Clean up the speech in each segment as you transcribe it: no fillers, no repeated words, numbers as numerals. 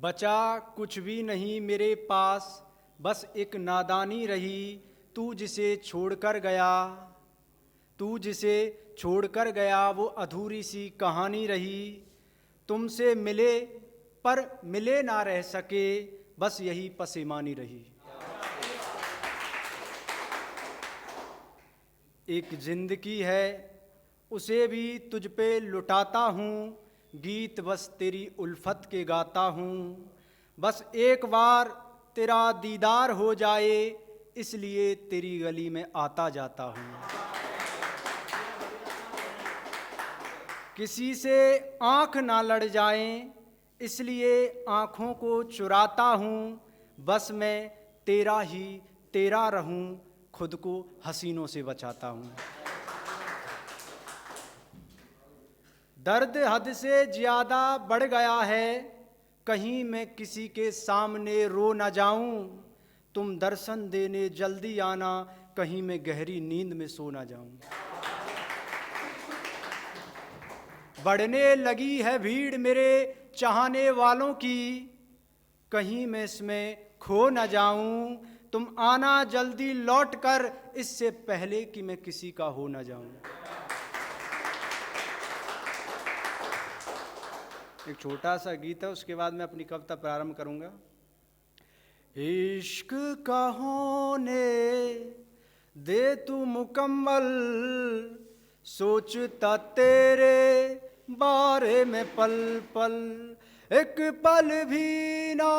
बचा कुछ भी नहीं मेरे पास, बस एक नादानी रही। तू जिसे छोड़कर गया, तू जिसे छोड़कर गया वो अधूरी सी कहानी रही। तुमसे मिले पर मिले ना रह सके, बस यही पसेमानी रही। एक जिंदगी है उसे भी तुझ पे लुटाता हूँ, गीत बस तेरी उल्फत के गाता हूँ। बस एक बार तेरा दीदार हो जाए, इसलिए तेरी गली में आता जाता हूँ। किसी से आँख ना लड़ जाएं, इसलिए आँखों को चुराता हूँ। बस मैं तेरा ही तेरा रहूं, खुद को हसीनों से बचाता हूँ। दर्द हद से ज्यादा बढ़ गया है, कहीं मैं किसी के सामने रो न जाऊं। तुम दर्शन देने जल्दी आना, कहीं मैं गहरी नींद में सो न जाऊं। बढ़ने लगी है भीड़ मेरे चाहने वालों की, कहीं मैं इसमें खो न जाऊं। तुम आना जल्दी लौट कर, इससे पहले कि मैं किसी का हो न जाऊं। एक छोटा सा गीत है, उसके बाद मैं अपनी कविता प्रारंभ करूंगा। इश्क का होने दे तू मुकम्मल, सोचता तेरे बारे में पल पल। एक पल भी ना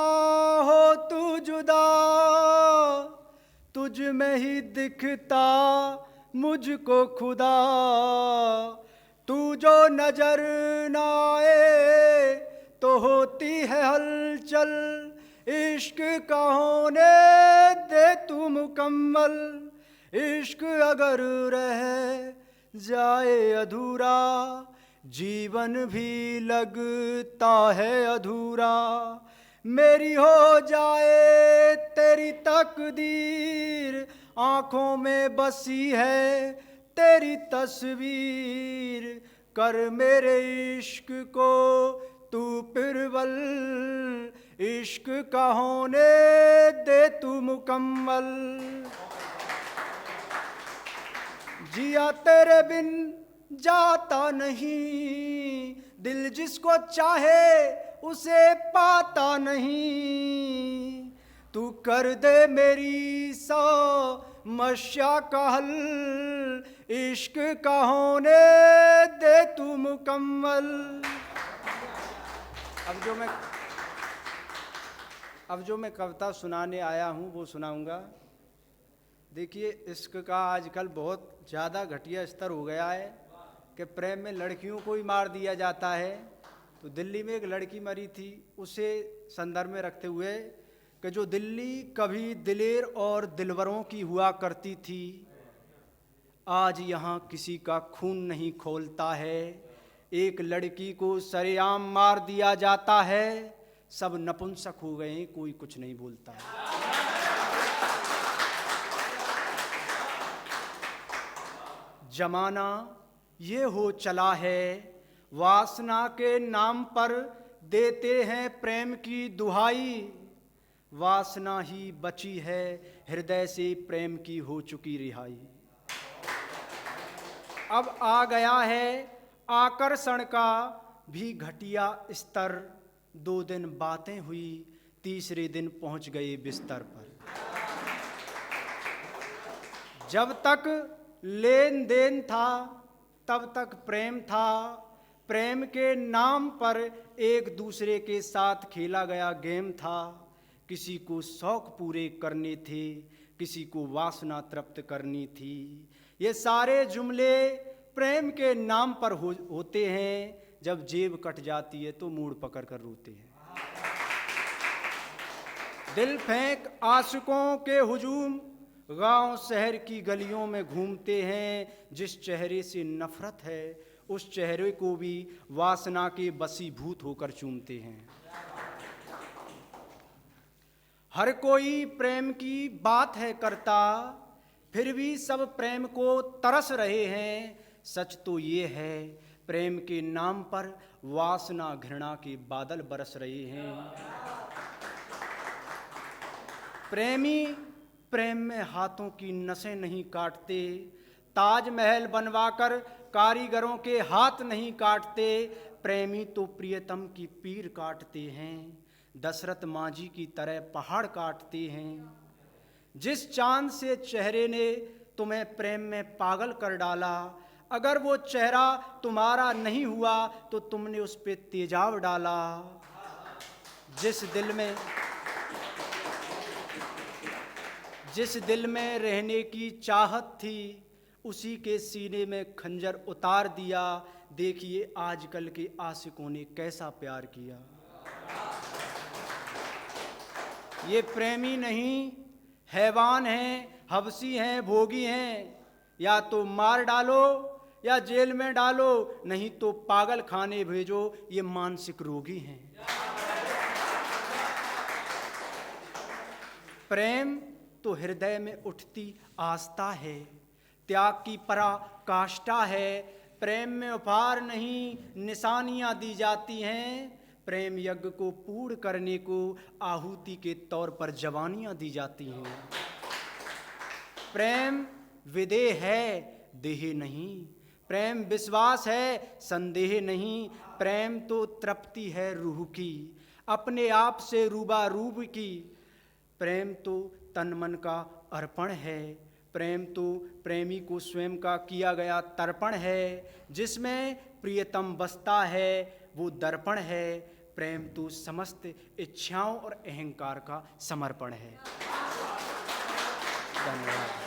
हो तू जुदा, तुझ में ही दिखता मुझको खुदा। तू जो नजर ना आए तो होती है हलचल, इश्क का होने दे तू मुकम्मल। इश्क अगर रह जाए अधूरा, जीवन भी लगता है अधूरा। मेरी हो जाए तेरी तकदीर, आंखों में बसी है तेरी तस्वीर। कर मेरे इश्क को तू पिरवल, इश्क का होने दे तू मुकम्मल। जिया तेरे बिन जाता नहीं, दिल जिसको चाहे उसे पाता नहीं। तू कर दे मेरी समस्या का हल, इश्क का होने दे तू मुकम्मल। अब जो मैं कविता सुनाने आया हूँ वो सुनाऊंगा। देखिए, इश्क का आजकल बहुत ज़्यादा घटिया स्तर हो गया है कि प्रेम में लड़कियों को ही मार दिया जाता है। तो दिल्ली में एक लड़की मरी थी, उसे संदर्भ में रखते हुए कि जो दिल्ली कभी दिलेर और दिलवरों की हुआ करती थी, आज यहाँ किसी का खून नहीं खौलता है। एक लड़की को सरेआम मार दिया जाता है, सब नपुंसक हो गए, कोई कुछ नहीं बोलता है। जमाना ये हो चला है, वासना के नाम पर देते हैं प्रेम की दुहाई। वासना ही बची है, हृदय से प्रेम की हो चुकी रिहाई। अब आ गया है आकर्षण का भी घटिया स्तर। 2 दिन बातें हुई, तीसरे दिन पहुंच गए बिस्तर पर। जब तक लेन देन था तब तक प्रेम था, प्रेम के नाम पर एक दूसरे के साथ खेला गया गेम था। किसी को शौक पूरे करने थे, किसी को वासना तृप्त करनी थी। ये सारे जुमले प्रेम के नाम पर होते हैं, जब जेब कट जाती है तो मूड पकड़ कर रोते हैं। दिल फेंक आशिकों के हुजूम गांव शहर की गलियों में घूमते हैं। जिस चेहरे से नफरत है उस चेहरे को भी वासना के बसीभूत होकर चूमते हैं। हर कोई प्रेम की बात है करता, फिर भी सब प्रेम को तरस रहे हैं। सच तो ये है, प्रेम के नाम पर वासना घृणा के बादल बरस रहे हैं। प्रेमी प्रेम में हाथों की नसें नहीं काटते, ताजमहल बनवाकर कारीगरों के हाथ नहीं काटते। प्रेमी तो प्रियतम की पीर काटते हैं, दशरथ मांझी की तरह पहाड़ काटते हैं। जिस चांद से चेहरे ने तुम्हें प्रेम में पागल कर डाला, अगर वो चेहरा तुम्हारा नहीं हुआ तो तुमने उस पे तेजाब डाला। जिस दिल में रहने की चाहत थी, उसी के सीने में खंजर उतार दिया। देखिए आजकल के आशिकों ने कैसा प्यार किया। ये प्रेमी नहीं, हैवान हैं, हवसी हैं, भोगी हैं। या तो मार डालो या जेल में डालो, नहीं तो पागल खाने भेजो, ये मानसिक रोगी हैं। प्रेम तो हृदय में उठती आस्था है, त्याग की पराकाष्ठा है। प्रेम में उपहार नहीं, निशानियां दी जाती हैं। प्रेम यज्ञ को पूर्ण करने को आहुति के तौर पर जवानियां दी जाती हैं। प्रेम विदेह है, देह नहीं। प्रेम विश्वास है, संदेह नहीं। प्रेम तो तृप्ति है रूह की, अपने आप से रूबारूब की। प्रेम तो तन मन का अर्पण है, प्रेम तो प्रेमी को स्वयं का किया गया तर्पण है। जिसमें प्रियतम बसता है वो दर्पण है। प्रेम तो समस्त इच्छाओं और अहंकार का समर्पण है। धन्यवाद।